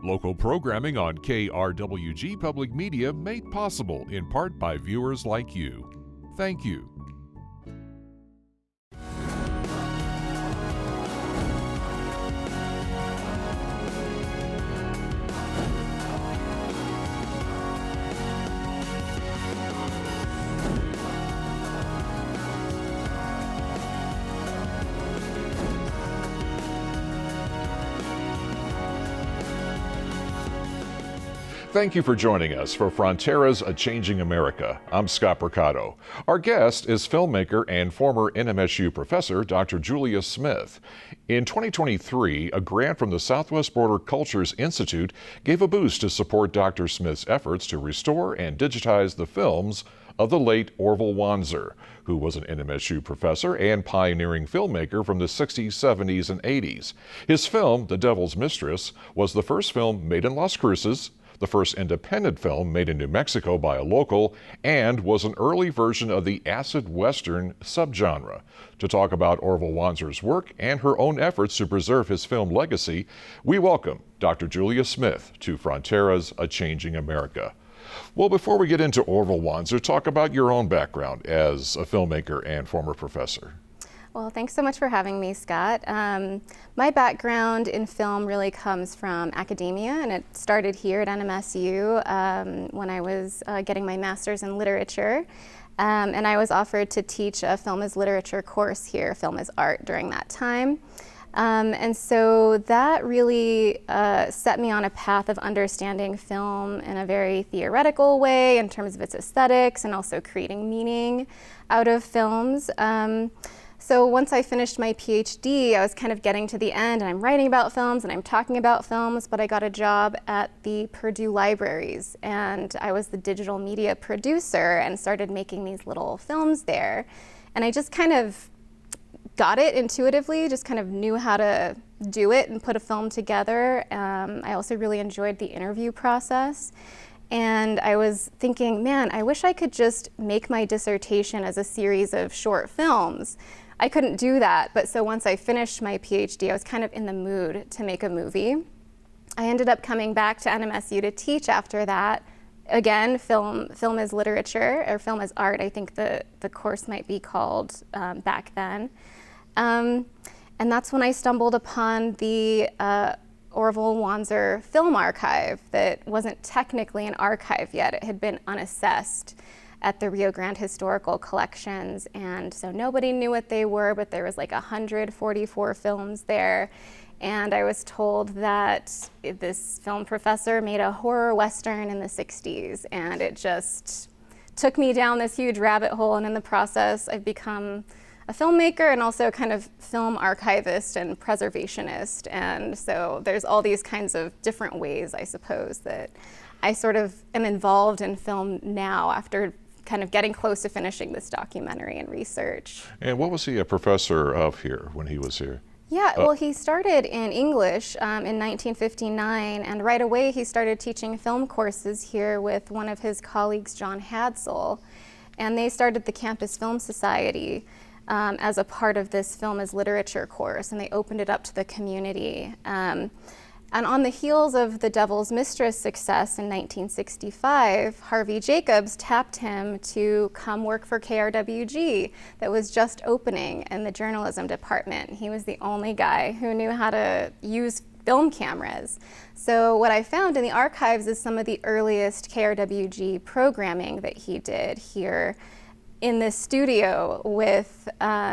Local programming on KRWG Public Media made possible in part by viewers like you. Thank you. Thank you for joining us for Fronteras, A Changing America. I'm Scott Mercado. Our guest is filmmaker and former NMSU professor, Dr. Julia Smith. In 2023, a grant from the Southwest Border Cultures Institute gave a boost to support Dr. Smith's efforts to restore and digitize the films of the late Orville Wanzer, who was an NMSU professor and pioneering filmmaker from the 60s, 70s, and 80s. His film, The Devil's Mistress, was the first film made in Las Cruces, the first independent film made in New Mexico by a local, and was an early version of the acid western subgenre. To talk about Orville Wanzer's work and her own efforts to preserve his film legacy, we welcome Dr. Julia Smith to Fronteras, A Changing America. Well, before we get into Orville Wanzer, talk about your own background as a filmmaker and former professor. Well, thanks so much for having me, Scott. My background in film really comes from academia, and it started here at NMSU when I was getting my master's in literature. And I was offered to teach a film as literature course here, film as art, during that time. And so that really set me on a path of understanding film in a very theoretical way in terms of its aesthetics and also creating meaning out of films. So once I finished my PhD, I was kind of getting to the end, and I'm writing about films and I'm talking about films, but I got a job at the Purdue Libraries, and I was the digital media producer and started making these little films there. And I just kind of got it intuitively, just kind of knew how to do it and put a film together. I also really enjoyed the interview process. And I was thinking, man, I wish I could just make my dissertation as a series of short films. I couldn't do that, but so once I finished my PhD, I was kind of in the mood to make a movie. I ended up coming back to NMSU to teach after that. Again, film as literature, or film as art, I think the course might be called back then. And that's when I stumbled upon the Orville Wanzer Film Archive that wasn't technically an archive yet. It had been unassessed at the Rio Grande Historical Collections, and so nobody knew what they were, but there was like 144 films there. And I was told that this film professor made a horror western in the 60s, and it just took me down this huge rabbit hole, and in the process I've become a filmmaker and also kind of film archivist and preservationist. And so there's all these kinds of different ways, I suppose, that I sort of am involved in film now after kind of getting close to finishing this documentary and research. And what was he a professor of here when he was here? Yeah, well, he started in English in 1959, and right away he started teaching film courses here with one of his colleagues, John Hadsell, and they started the Campus Film Society as a part of this film as literature course, and they opened it up to the community. And on the heels of The Devil's Mistress success in 1965, Harvey Jacobs tapped him to come work for KRWG that was just opening in the journalism department. He was the only guy who knew how to use film cameras. So what I found in the archives is some of the earliest KRWG programming that he did here in this studio with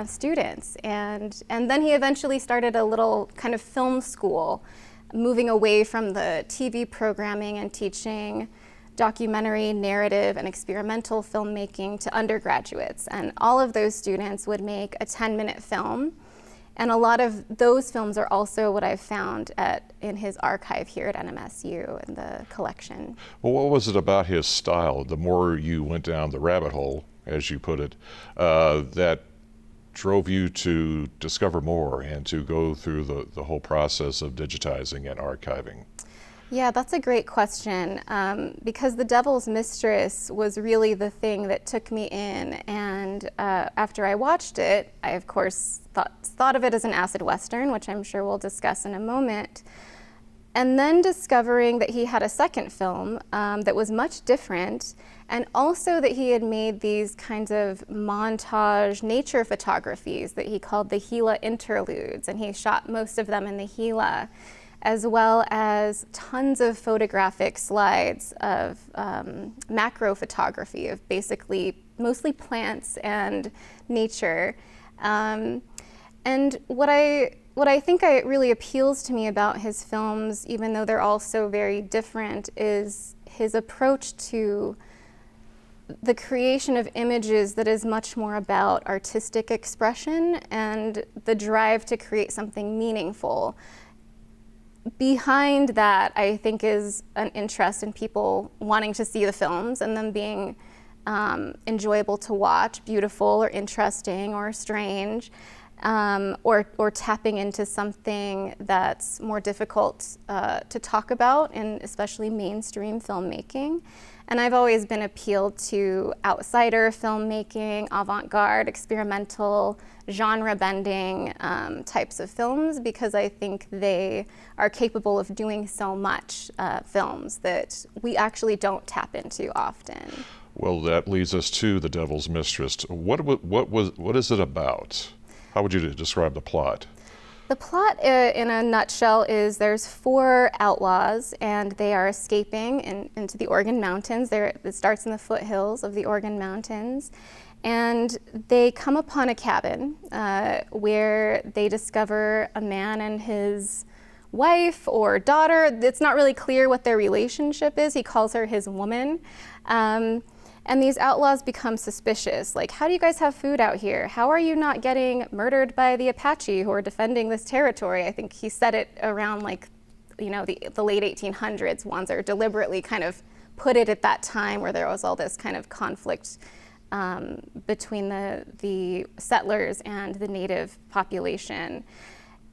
students. And then he eventually started a little kind of film school, moving away from the TV programming and teaching documentary, narrative, and experimental filmmaking to undergraduates. And all of those students would make a 10-minute film. And a lot of those films are also what I've found in his archive here at NMSU in the collection. Well, what was it about his style, the more you went down the rabbit hole, as you put it, that drove you to discover more and to go through the whole process of digitizing and archiving? Yeah, that's a great question, because The Devil's Mistress was really the thing that took me in, and after I watched it, I of course thought of it as an acid western, which I'm sure we'll discuss in a moment. And then discovering that he had a second film that was much different, and also that he had made these kinds of montage nature photographies that he called the Gila interludes, and he shot most of them in the Gila, as well as tons of photographic slides of macro photography of basically mostly plants and nature. And what I think really appeals to me about his films, even though they're all so very different, is his approach to the creation of images that is much more about artistic expression and the drive to create something meaningful. Behind that, I think, is an interest in people wanting to see the films and them being enjoyable to watch, beautiful or interesting or strange, or tapping into something that's more difficult to talk about, in especially mainstream filmmaking. And I've always been appealed to outsider filmmaking, avant-garde, experimental, genre-bending types of films, because I think they are capable of doing so much films that we actually don't tap into often. Well, that leads us to The Devil's Mistress. What is it about? How would you describe the plot? The plot, in a nutshell, is there's 4 outlaws, and they are escaping into the Oregon Mountains. It starts in the foothills of the Oregon Mountains, and they come upon a cabin where they discover a man and his wife or daughter. It's not really clear what their relationship is. He calls her his woman. And these outlaws become suspicious. Like, how do you guys have food out here? How are you not getting murdered by the Apache who are defending this territory? I think he said it around, like, the late 1800s. Wanzer deliberately kind of put it at that time where there was all this kind of conflict between the settlers and the native population.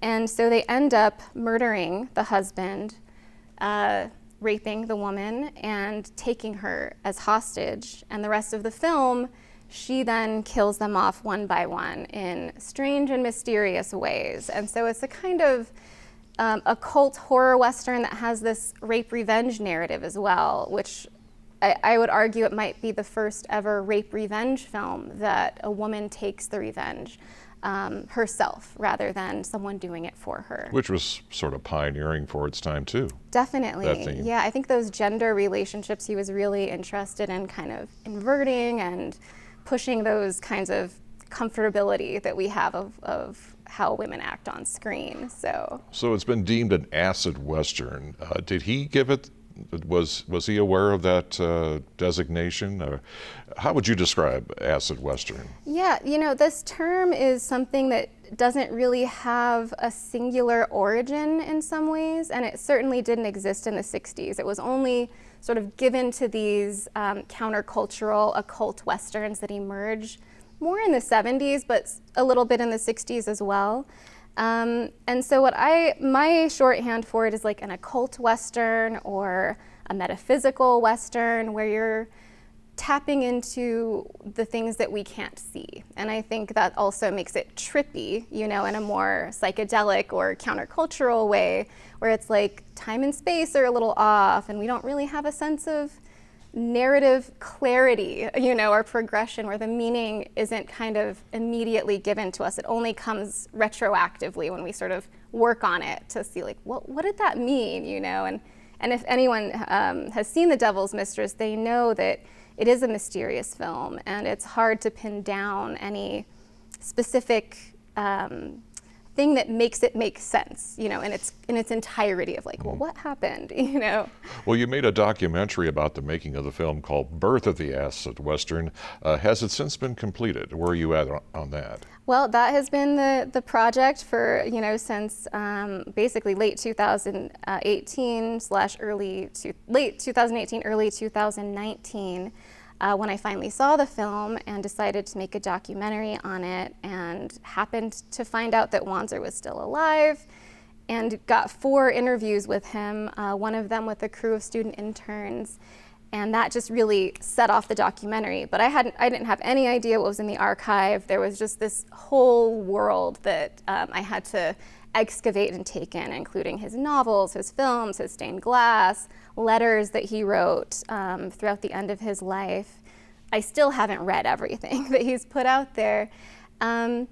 And so they end up murdering the husband, raping the woman, and taking her as hostage. And the rest of the film, she then kills them off one by one in strange and mysterious ways. And so it's a kind of occult horror Western that has this rape revenge narrative as well, which I would argue it might be the first ever rape revenge film that a woman takes the revenge herself rather than someone doing it for her. Which was sort of pioneering for its time too. Definitely. Yeah, I think those gender relationships he was really interested in kind of inverting and pushing those kinds of comfortability that we have of how women act on screen. So it's been deemed an acid Western. Did he give it? Was he aware of that designation? Or how would you describe acid Western? Yeah, this term is something that doesn't really have a singular origin in some ways, and it certainly didn't exist in the 60s. It was only sort of given to these countercultural occult Westerns that emerged more in the 70s, but a little bit in the 60s as well. And so my shorthand for it is like an occult Western or a metaphysical Western, where you're tapping into the things that we can't see. And I think that also makes it trippy, in a more psychedelic or countercultural way, where it's like time and space are a little off and we don't really have a sense of narrative clarity, or progression, where the meaning isn't kind of immediately given to us. It only comes retroactively when we sort of work on it to see, like, what did that mean, And if anyone has seen The Devil's Mistress, they know that it is a mysterious film, and it's hard to pin down any specific thing that makes it make sense, in its entirety of like, well, what happened, Well, you made a documentary about the making of the film called Birth of the Acid Western. Has it since been completed? Where are you at on that? Well, that has been the project for, since basically late 2018 late 2018, early 2019. When I finally saw the film and decided to make a documentary on it, and happened to find out that Wanzer was still alive, and got 4 interviews with him, one of them with a crew of student interns. And that just really set off the documentary. But I didn't have any idea what was in the archive. There was just this whole world that I had to excavate and take in, including his novels, his films, his stained glass, letters that he wrote throughout the end of his life. I still haven't read everything that he's put out there. And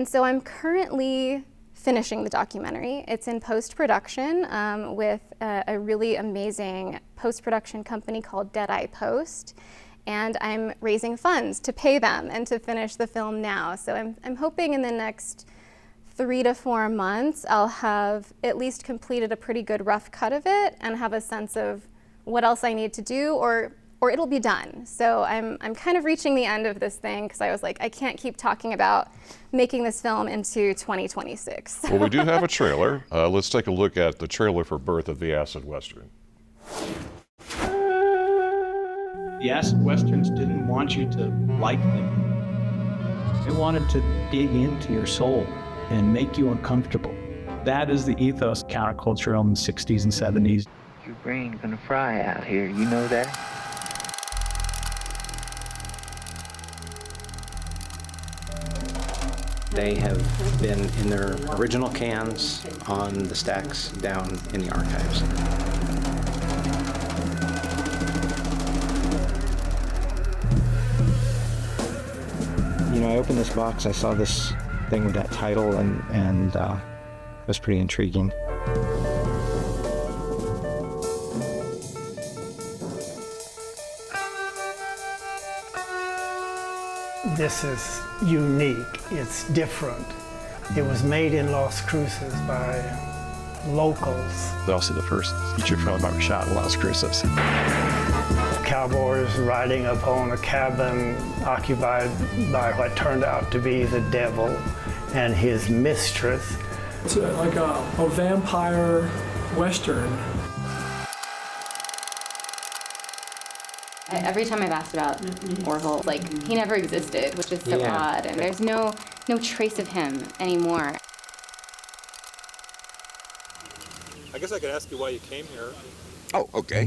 so I'm currently finishing the documentary. It's in post-production with a really amazing post-production company called Deadeye Post, and I'm raising funds to pay them and to finish the film now. So I'm hoping in the next 3 to 4 months I'll have at least completed a pretty good rough cut of it and have a sense of what else I need to do, or it'll be done. So I'm kind of reaching the end of this thing because I was like, I can't keep talking about making this film into 2026. Well, we do have a trailer. Let's take a look at the trailer for Birth of the Acid Western. The acid westerns didn't want you to like them. They wanted to dig into your soul and make you uncomfortable. That is the ethos of counterculture in the 60s and 70s. Your brain gonna fry out here, you know that? They have been in their original cans on the stacks down in the archives. You know, I opened this box, I saw this thing with that title, and it was pretty intriguing. This is unique, it's different. It was made in Las Cruces by locals. It's also the first feature film ever shot in Las Cruces. Cowboys riding up on a cabin occupied by what turned out to be the devil and his mistress. It's like a vampire western. Every time I've asked about Orville, like, he never existed, which is so odd, and there's no trace of him anymore. I guess I could ask you why you came here. Oh, okay.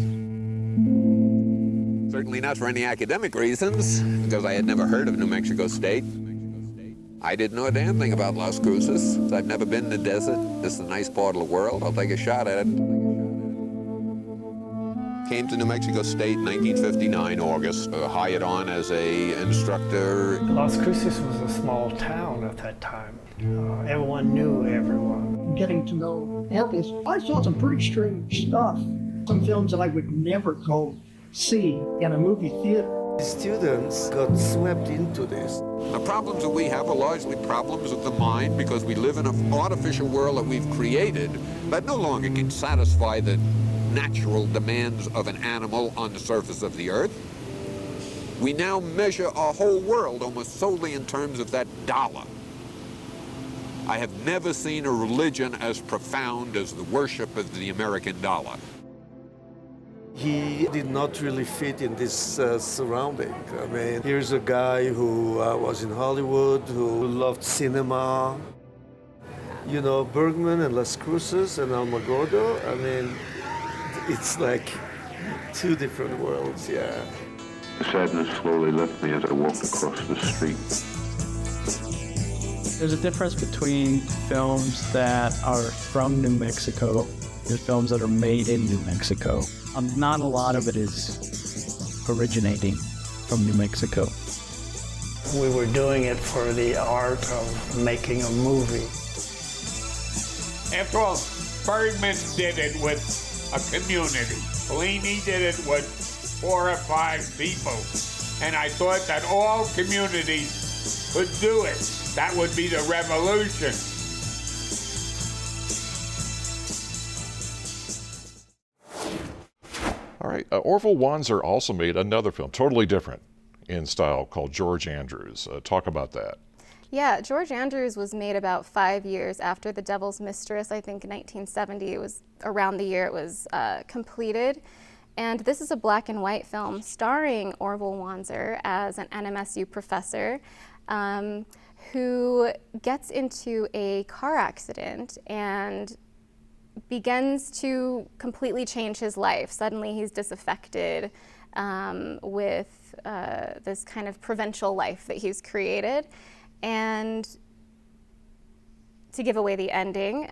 Certainly not for any academic reasons, because I had never heard of New Mexico State. I didn't know a damn thing about Las Cruces. I've never been in the desert. This is a nice part of the world. I'll take a shot at it. Came to New Mexico State in 1959, August, hired on as a instructor. Las Cruces was a small town at that time. Everyone knew everyone. Getting to know Orville, I saw some pretty strange stuff. Some films that I would never go see in a movie theater. Students got swept into this. The problems that we have are largely problems of the mind because we live in an artificial world that we've created that no longer can satisfy the natural demands of an animal on the surface of the earth. We now measure our whole world almost solely in terms of that dollar. I have never seen a religion as profound as the worship of the American dollar. He did not really fit in this surrounding. I mean, here's a guy who was in Hollywood, who loved cinema. You know, Bergman and Las Cruces and Alamogordo, I mean, it's like two different worlds, yeah. The sadness slowly left me as I walked across the street. There's a difference between films that are from New Mexico and films that are made in New Mexico. Not a lot of it is originating from New Mexico. We were doing it for the art of making a movie. After all, Bergman did it with a community. Fellini did it with 4 or 5 people. And I thought that all communities could do it. That would be the revolution. All right, Orville Wanzer also made another film, totally different in style, called George Andrews. Talk about that. Yeah, George Andrews was made about 5 years after The Devil's Mistress. I think in 1970, it was around the year it was completed. And this is a black and white film starring Orville Wanzer as an NMSU professor who gets into a car accident and begins to completely change his life. Suddenly he's disaffected. with this kind of provincial life that he's created. And to give away the ending,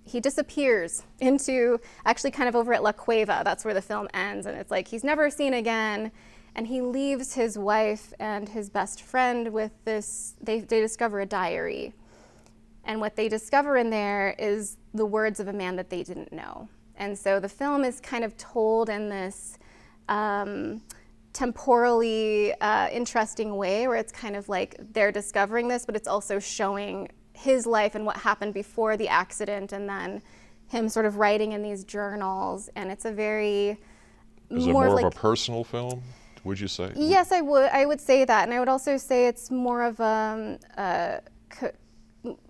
he disappears into, actually kind of over at La Cueva, that's where the film ends, and it's like he's never seen again, and he leaves his wife and his best friend with this, they discover a diary. And what they discover in there is the words of a man that they didn't know. And so the film is kind of told in this temporally interesting way, where it's kind of like they're discovering this, but it's also showing his life and what happened before the accident, and then him sort of writing in these journals. And it's a very Is it more of a personal film, would you say? Yes, I would say that. And I would also say it's more of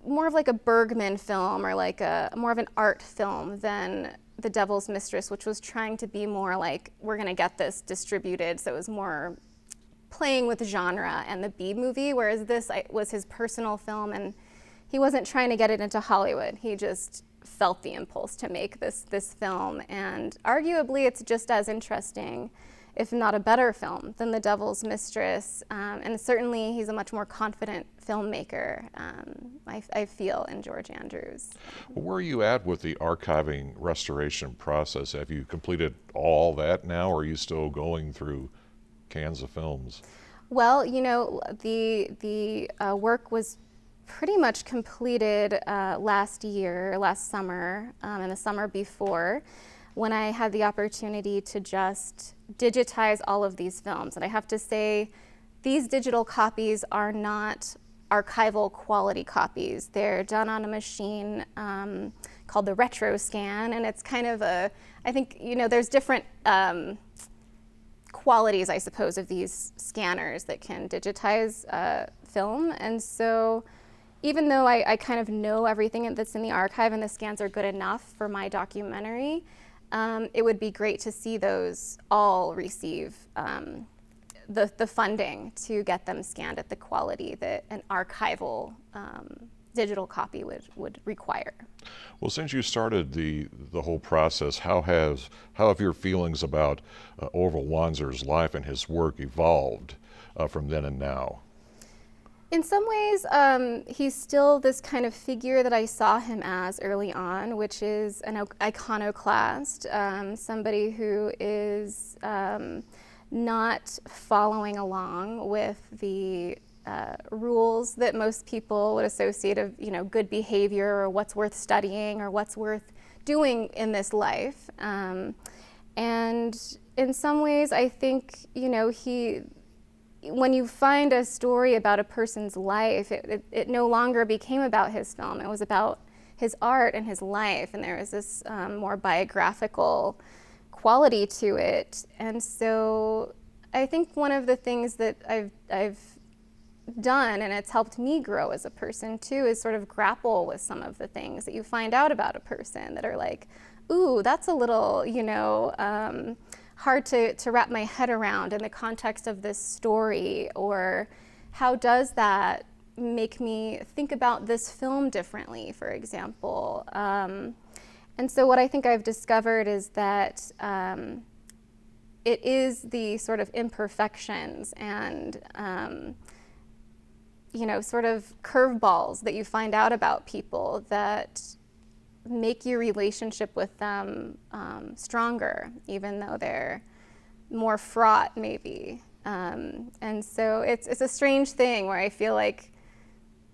more of like a Bergman film, or like more of an art film than The Devil's Mistress, which was trying to be more like, we're going to get this distributed. So it was more playing with genre and the B movie, whereas this was his personal film, and he wasn't trying to get it into Hollywood. He just felt the impulse to make this film, and arguably it's just as interesting, if not a better film, than The Devil's Mistress. And certainly he's a much more confident filmmaker, I feel, in George Andrews. Where are you at with the archiving restoration process? Have you completed all that now, or are you still going through cans of films? Well, you know, the work was pretty much completed last summer, and the summer before, when I had the opportunity to just digitize all of these films. And I have to say, these digital copies are not archival quality copies. They're done on a machine called the retro scan, and it's kind of I think, you know, there's different qualities, I suppose, of these scanners that can digitize film. And so even though I kind of know everything that's in the archive and the scans are good enough for my documentary, it would be great to see those all receive the funding to get them scanned at the quality that an archival digital copy would require. Well, since you started the whole process, how have your feelings about Orville Wanzer's life and his work evolved from then and now? In some ways, he's still this kind of figure that I saw him as early on, which is an iconoclast, somebody who is not following along with the rules that most people would associate of, you know, good behavior, or what's worth studying, or what's worth doing in this life. And in some ways, I think, you know, when you find a story about a person's life, it no longer became about his film. It was about his art and his life, and there was this more biographical quality to it. And so I think one of the things that I've done, and it's helped me grow as a person too, is sort of grapple with some of the things that you find out about a person that are like, ooh, that's a little, you know, hard to wrap my head around in the context of this story, or how does that make me think about this film differently, for example. And so what I think I've discovered is that it is the sort of imperfections and you know, sort of curveballs that you find out about people that make your relationship with them stronger, even though they're more fraught, maybe. And so it's a strange thing where I feel like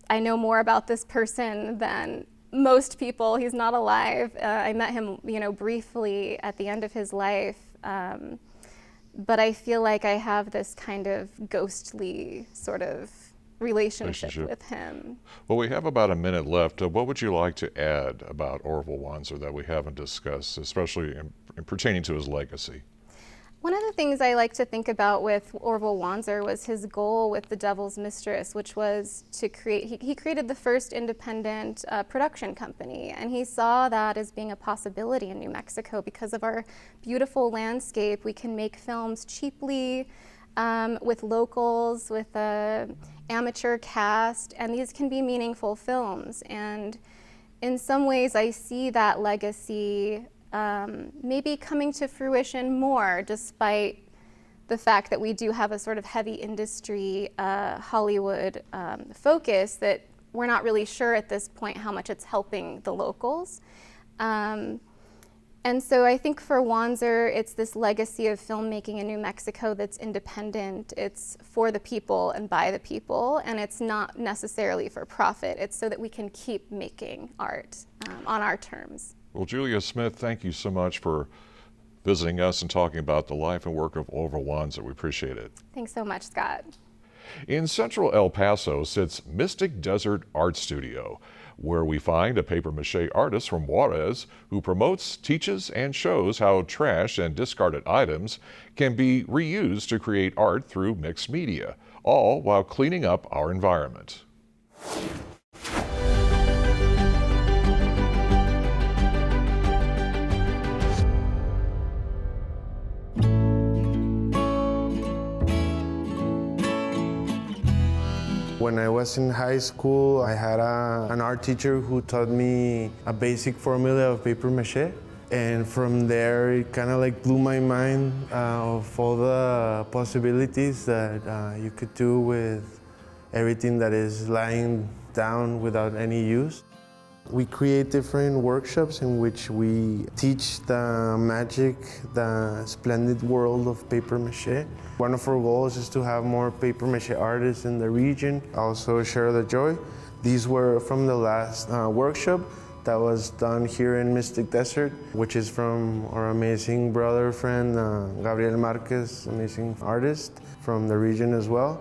I know more about this person than most people. He's not alive. I met him, you know, briefly at the end of his life. But I feel like I have this kind of ghostly sort of relationship with him. Well, we have about a minute left. What would you like to add about Orville Wanzer that we haven't discussed, especially in pertaining to his legacy? One of the things I like to think about with Orville Wanzer was his goal with The Devil's Mistress, which was to create, he created the first independent production company, and he saw that as being a possibility in New Mexico. Because of our beautiful landscape, we can make films cheaply, with locals, with an amateur cast, and these can be meaningful films. And in some ways, I see that legacy maybe coming to fruition more, despite the fact that we do have a sort of heavy industry Hollywood focus, that we're not really sure at this point how much it's helping the locals. And so I think for Wanzer, it's this legacy of filmmaking in New Mexico that's independent. It's for the people and by the people, and it's not necessarily for profit. It's so that we can keep making art on our terms. Well, Julia Smith, thank you so much for visiting us and talking about the life and work of Orville Wanzer. We appreciate it. Thanks so much, Scott. In central El Paso sits Mystic Desert Art Studio, where we find a papier-mâché artist from Juarez who promotes, teaches, and shows how trash and discarded items can be reused to create art through mixed media, all while cleaning up our environment. When I was in high school, I had an art teacher who taught me a basic formula of papier-mâché. And from there, it kind of like blew my mind of all the possibilities that you could do with everything that is lying down without any use. We create different workshops in which we teach the magic, the splendid world of papier-mâché. One of our goals is to have more papier-mâché artists in the region, also share the joy. These were from the last workshop that was done here in Mystic Desert, which is from our amazing brother friend, Gabriel Marquez, amazing artist from the region as well.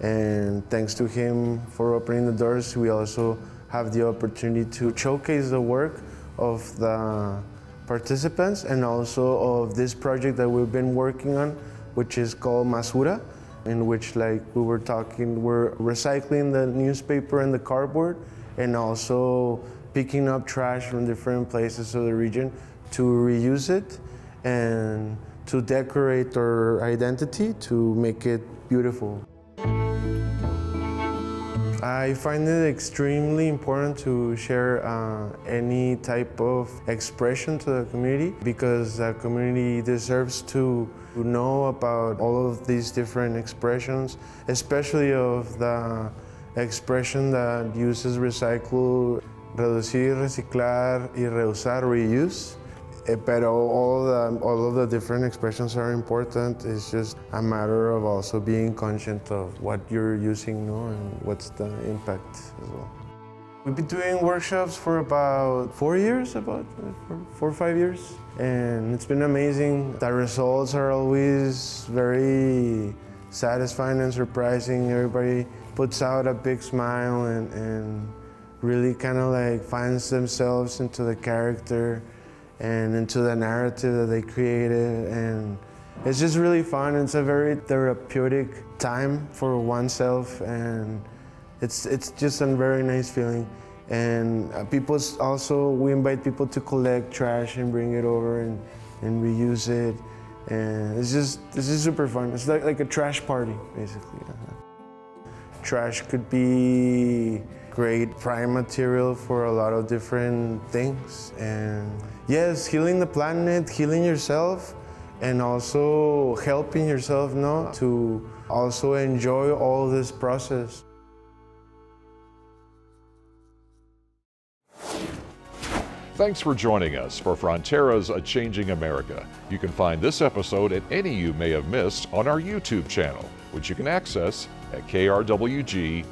And thanks to him for opening the doors, we also have the opportunity to showcase the work of the participants and also of this project that we've been working on, which is called Masura, in which, like we were talking, we're recycling the newspaper and the cardboard and also picking up trash from different places of the region to reuse it and to decorate our identity, to make it beautiful. I find it extremely important to share any type of expression to the community, because the community deserves to know about all of these different expressions, especially of the expression that uses recycle, reducir, reciclar, y reusar, reuse. But all of the different expressions are important. It's just a matter of also being conscious of what you're using, no, and what's the impact as well. We've been doing workshops for about 4 years, about 4 or 5 years, and it's been amazing. The results are always very satisfying and surprising. Everybody puts out a big smile and really kind of like finds themselves into the character and into the narrative that they created, and it's just really fun. It's a very therapeutic time for oneself, and it's just a very nice feeling. And we invite people to collect trash and bring it over and reuse it, and it's just super fun. It's like a trash party, basically. Trash could be great prime material for a lot of different things, and yes, healing the planet, healing yourself, and also helping yourself to also enjoy all this process. Thanks for joining us for Fronteras, A Changing America. You can find this episode and any you may have missed on our YouTube channel, which you can access at krwg.org.